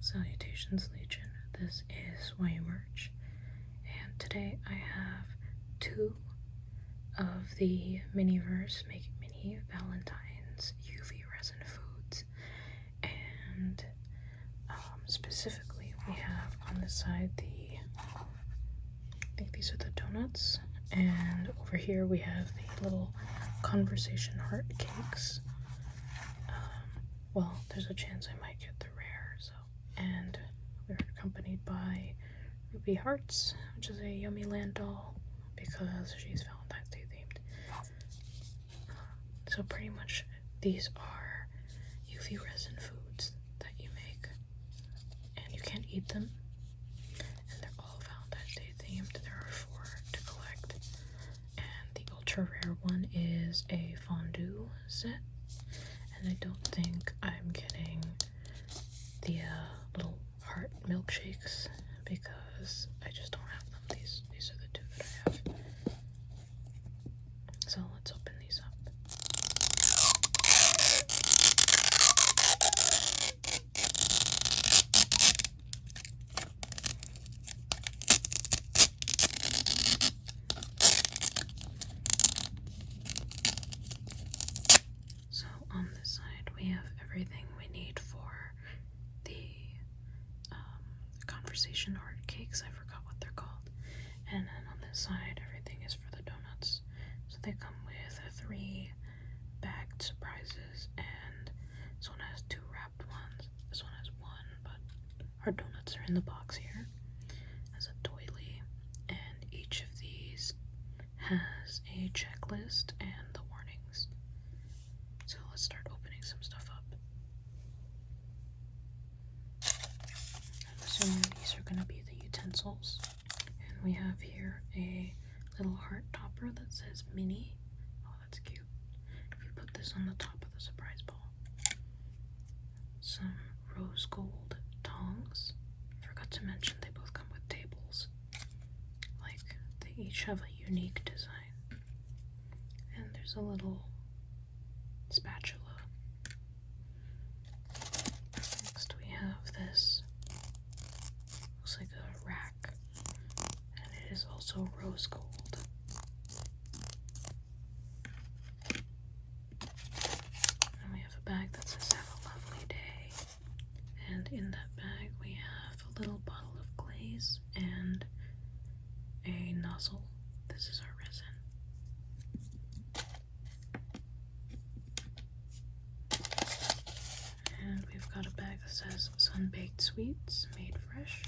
Salutations Legion, this is YU Merch, and today I have two of the Miniverse Make It Mini Valentine's UV Resin Foods, and specifically we have on this side I think these are the donuts, and over here we have the little conversation heart cakes. Well, there's a chance I might get the rare, and we're accompanied by Ruby Hearts, which is a Yummy Land doll because she's Valentine's Day themed. So pretty much these are UV resin foods that you make, and you can't eat them, and they're all Valentine's Day themed. There are 4 to collect, and the ultra rare one is a fondue set. And I don't think I'm getting the little heart milkshakes because I just don't have them. These are the 2 that I have. So let's open these up. So on this side we have everything we need for the conversation heart cakes. I forgot what they're called. And then on this side everything is for the donuts. So they come with 3 bagged surprises, and this one has 2 wrapped ones. This one has 1, but our donuts are in the box here as a doily, and each of these has a checklist and the warnings. So let's start opening some stuff up. I'm assuming these are going to be the utensils. And we have here a little heart topper that says Mini. Oh, that's cute. You put this on the top of the surprise ball. Some rose gold tongs. Forgot to mention they both come with tables. Like, they each have a unique design. And there's a little spatula. Next we have this, looks like a rack, and it is also rose gold. And we have a bag that says have a lovely day, and in that bag we have a little bottle of glaze and a nozzle. This is our resin. And we've got a bag that says sun-baked sweets made fresh,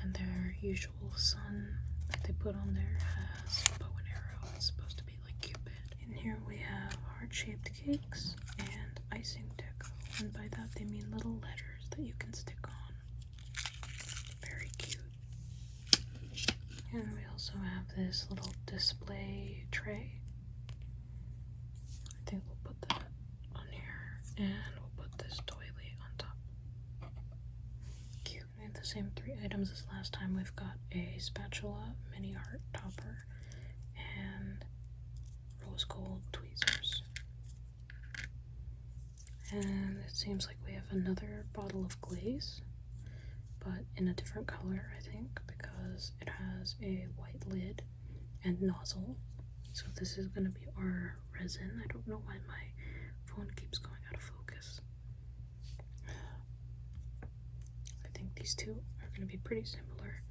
and their usual sun that they put on there has a bow and arrow. It's supposed to be like Cupid. In here we have heart-shaped cakes and icing deco, and by that they mean little letters that you can stick on. Very cute. And we also have this little display tray. I think we'll put that on here, and we'll put this doily on top. Cute. We have the same 3 items as last time. We've got a spatula, mini heart topper, and rose gold tweezers. And it seems like we have another bottle of glaze, but in a different color, I think, because it has a white lid and nozzle. So this is going to be our resin. I don't know why my phone keeps going out of focus. I think these 2 are going to be pretty similar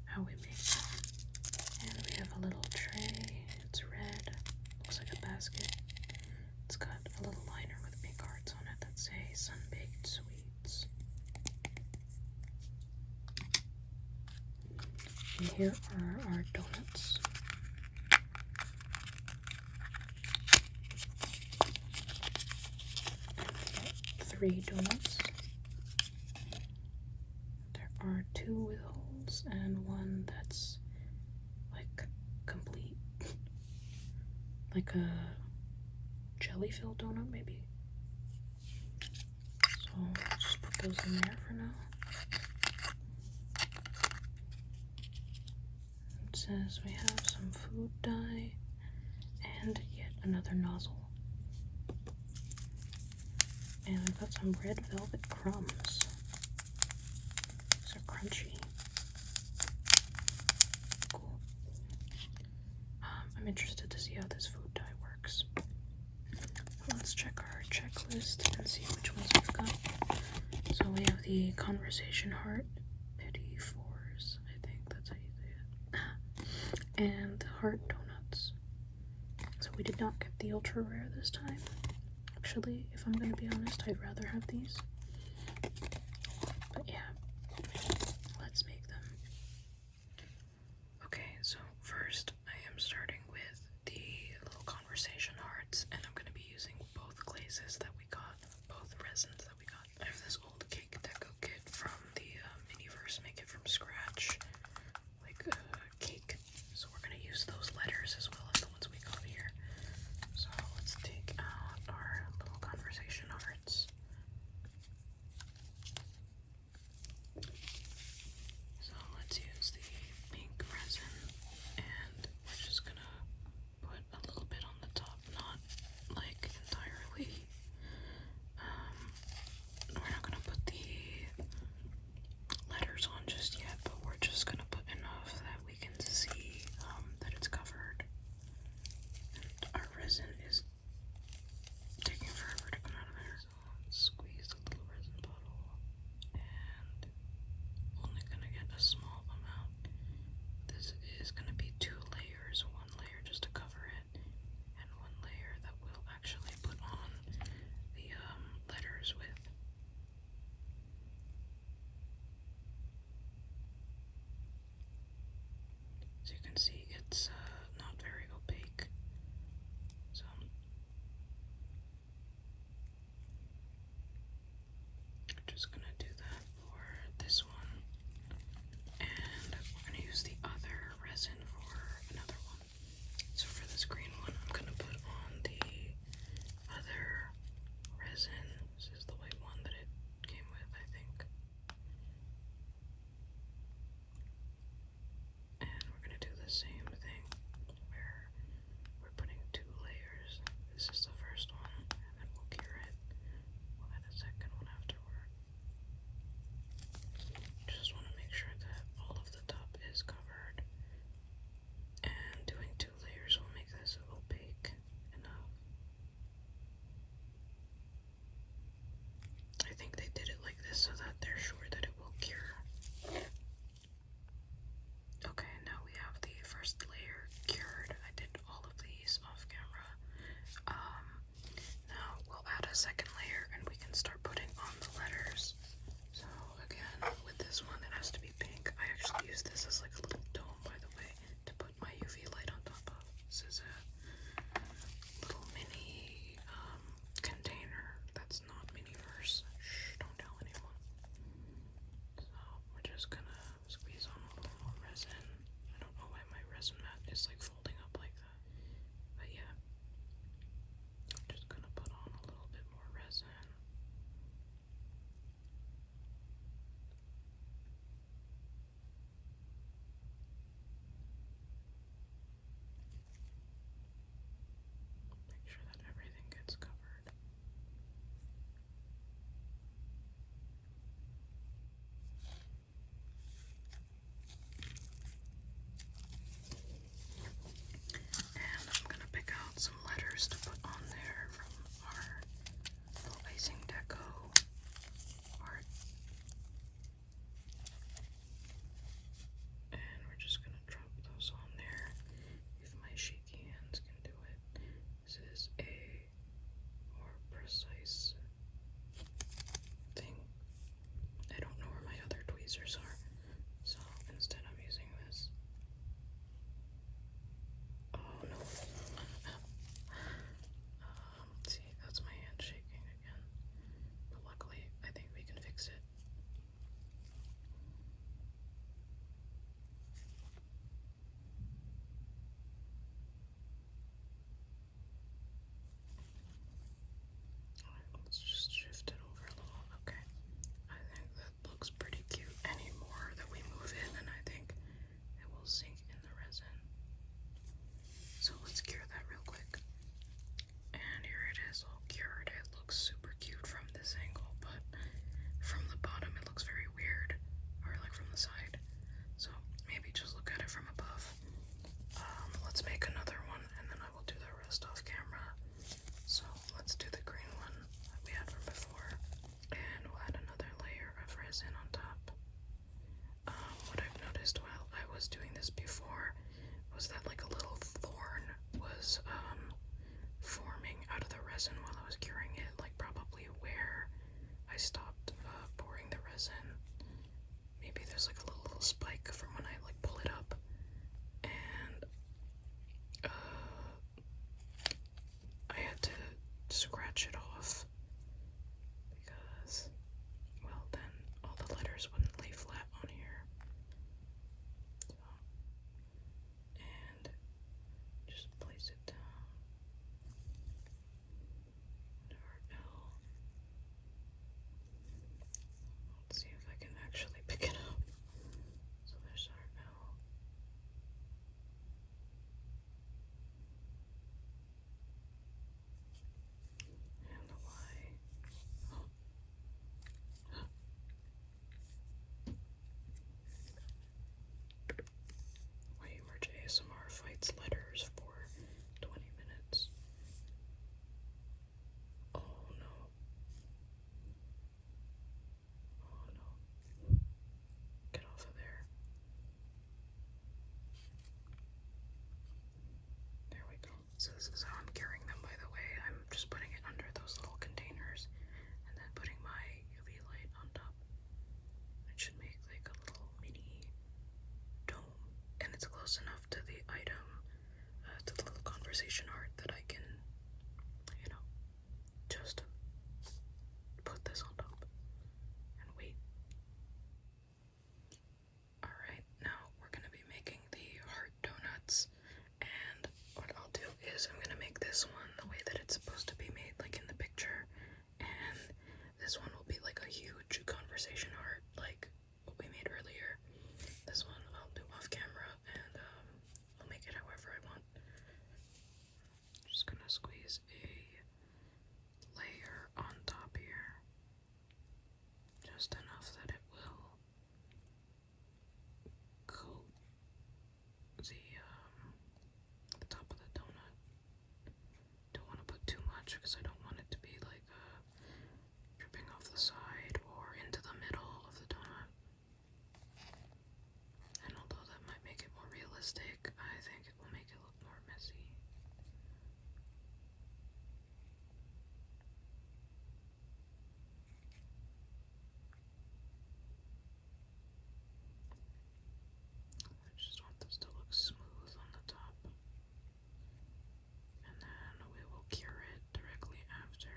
how we make them. And we have a little tray. It's red. Looks like a basket. It's got a little liner with pink hearts on it that say sun-baked sweets. And here are our donuts. 3 donuts. There are 2 with holes and 1 that's like complete, like a jelly-filled donut maybe. So I'll just put those in there for now. It says we have some food dye and yet another nozzle. And I've got some red velvet crumbs. list and see which ones we've got. So we have the conversation heart, petit fours, I think that's how you say it, and the heart donuts. So we did not get the ultra rare this time. Actually, if I'm gonna be honest, I'd rather have these. But yeah, let's make them. Okay, so first I am starting with the little conversation hearts, and I'm gonna be using both glazes that we got, both resins that we got. I have this old cake deco kit from the Miniverse, make it from scratch, like cake. So we're gonna use those letters as well as the ones we got here. So let's take out our little conversation hearts. So let's use the pink resin, and we're just gonna put a little bit on the top, not like entirely. We're not gonna put the letters on just yet, but we're just gonna put enough that we can see that it's covered. And our resin is taking forever to come out of there. So let's squeeze the little resin bottle, and only gonna get a small amount. This is gonna be 2 layers, 1 layer just to cover it, and 1 layer that we'll actually put on the letters with. So you can see it's not very opaque. So I'm just gonna do that for this one, and we're gonna use the other resin for another one. So for this green one, I'm gonna put on the other resin. This is the white one that it came with, I think. And we're gonna do the same thing where we're putting 2 layers. This is the first one, and then we'll cure it. We'll add a second one afterward. Just want to make sure that all of the top is covered. And doing 2 layers will make this opaque enough. I think they did it like this so that they're sure that it will cure. Okay, now we have the first layer cured. I did all of these off camera. Now we'll add a second layer and we can start putting on the letters. So again, with this one, it has to be pink. I actually use this as like a little dome, by the way, to put my UV light on top of. This is a little mini container that's not Miniverse. Shh, don't tell anyone. So we're just gonna squeeze on a little more resin. I don't know why my resin mat is like folding up like that. But yeah. I'm just gonna put on a little bit more resin. Make sure that everything gets covered. And I'm gonna pick out some letters to put on there from our little icing deco art. And we're just gonna drop those on there. If my shaky hands can do it. This is a more precise thing. I don't know where my other tweezers are, so instead I'm using this. Oh no. See, that's my hand shaking again. But luckily, I think we can fix it. Alright, let's just shift it over a little. Okay. I think that looks pretty cute anymore. So this is how I'm curing them, by the way. I'm just putting it under those little containers and then putting my UV light on top. It should make like a little mini dome, and it's close enough to the item, to the little conversation art, that I can, you know, just put this on top and wait. Alright, now we're gonna be making the heart donuts, and what I'll do is I'm gonna make this one the way that it's supposed to be made, like in the picture, and this one will be like a huge conversation heart, like what we made earlier. This one I'll do off camera, and I'll make it however I want. Just gonna squeeze a layer on top here, just enough that it will coat the top of the donut. Don't want to put too much because I don't want it to be like dripping off the side or into the middle of the donut. And although that might make it more realistic, I think it will make it look more messy. I just want this to look smooth on the top. And then we will cure it directly after.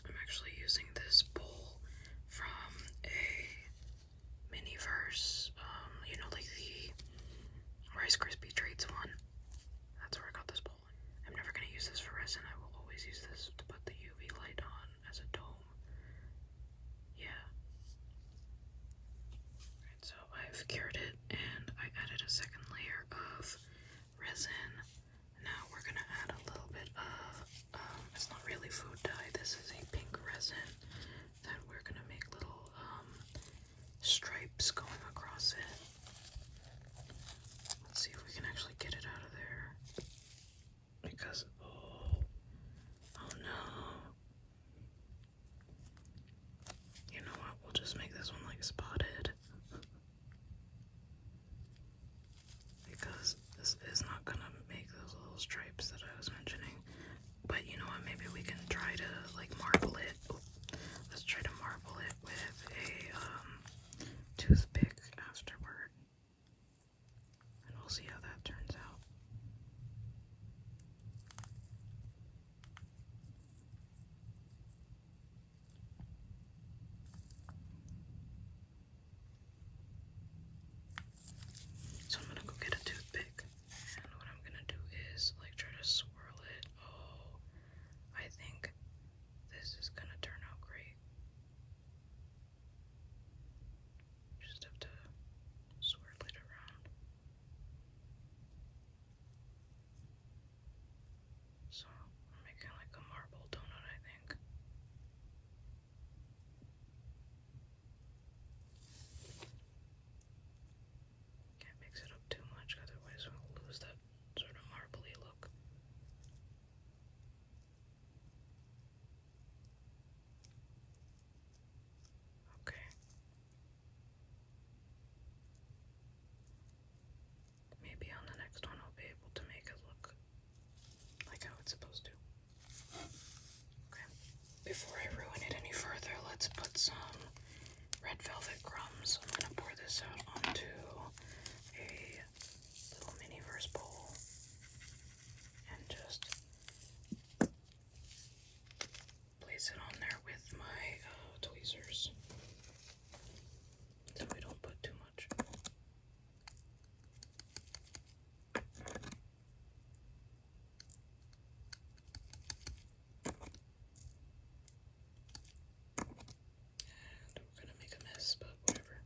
I'm actually using this bowl from a Miniverse, you know, like the Rice Krispie treats one. That's where I got this bowl. I'm never gonna use this for resin. I will always use this to put the UV light on as a dome. Yeah. Alright, so I've cured it and I added a second layer of resin. Now we're gonna add a little bit of, it's not really food dye, this is a pink resin that we're gonna make little stripes going across it. Let's see if we can actually get it out of there. Because, oh no. You know what, we'll just make this one like spotted. Because this is not gonna make those little stripes that I was mentioning. But you know what, maybe we can try to like marble it. Let's try to marble it with a toothpick afterward. And we'll see how that turns out. So I'm gonna go get a toothpick, and what I'm gonna do is like try to swirl it. Oh, I think this is gonna turn out great. Just have to swirl it around. So we're making like a marble donut, I think. Can't mix it up too much, otherwise we'll lose that sort of marbly look. Okay. Maybe on the next one I'll be able to make it look like how it's supposed to. Okay. Before I ruin it any further, let's put some red velvet crumbs. I'm gonna pour this out onto a little Miniverse bowl and just place it on there with my tweezers so we don't put too much. And we're gonna make a mess, but whatever.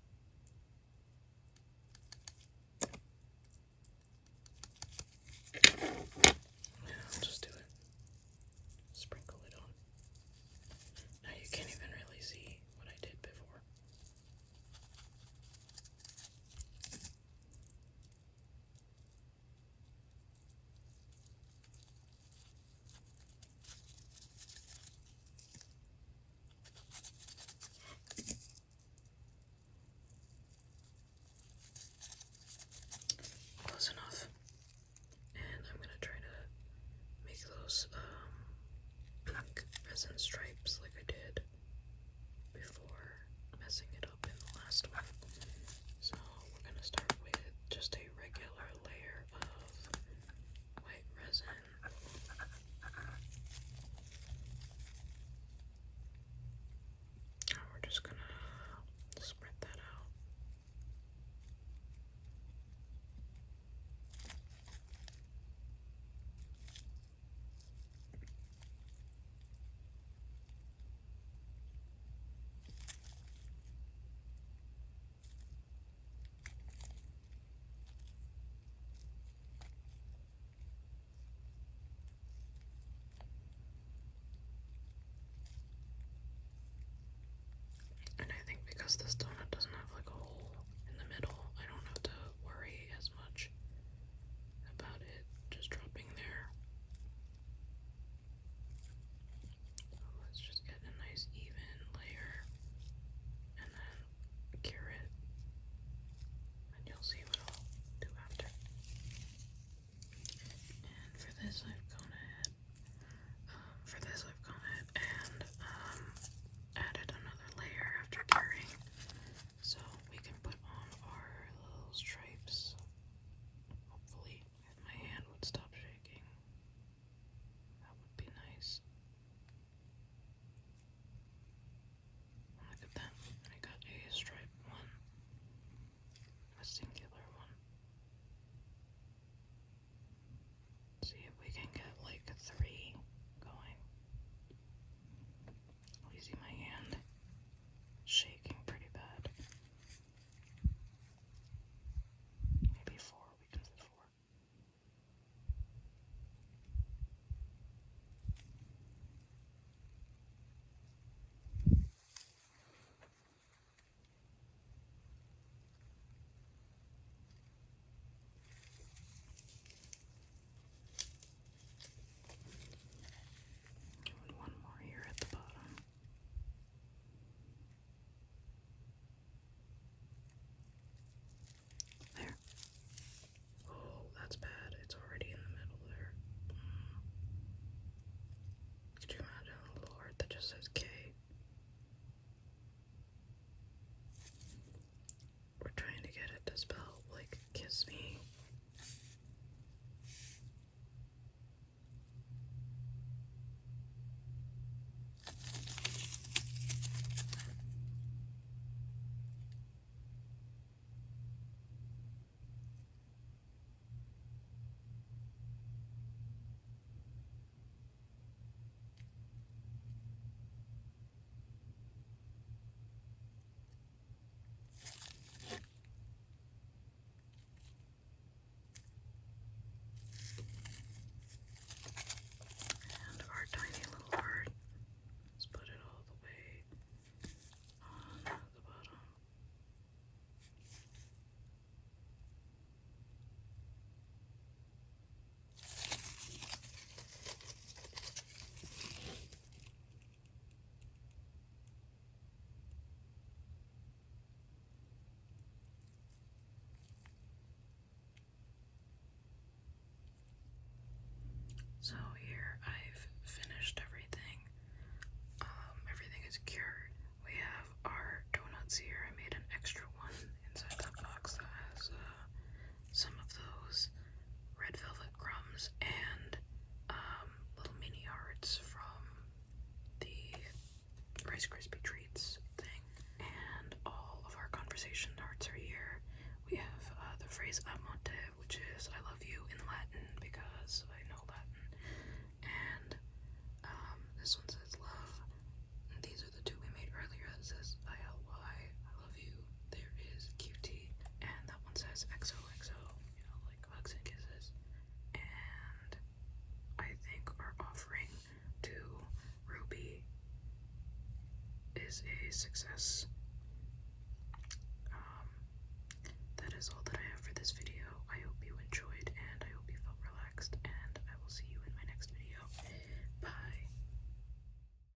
resin stripes like I did before messing it up in the last one. So we're gonna start with just a regular layer of white resin. And we're just gonna spread that out. And I think because this donut doesn't have like a hole in the middle, I don't have to worry as much about it just dropping there. So let's just get a nice even layer and then cure it, and you'll see what I'll do after. And for this I've gone ahead and added another layer after curing, so we can put on our little stripes. Hopefully, if my hand would stop shaking, that would be nice. Look at that, I got a stripe one, a singular one. See if we can get like 3 going. You see my hand shaking pretty bad. Maybe 4, we can do 4. And one more here at the bottom. There. Oh, that's bad. It's already in the middle there. Could you imagine a little heart that just says K? We're trying to get it to spell like kiss me. And our tiny little heart. Let's put it all the way on the bottom. So here I've finished everything. Everything is cured. We have our donuts here. I made an extra one inside that box that has some of those red velvet crumbs and little mini hearts from the Rice Krispie treats thing. And all of our conversation hearts are here. We have the phrase amante, which is I love you in Latin because I know Latin. And this one says love. And these are the 2 we made earlier. That says ILY, I love you. There is QT. And that one says XOXO, like hugs and kisses. And I think our offering to Ruby is a success. That is all that I have for this video.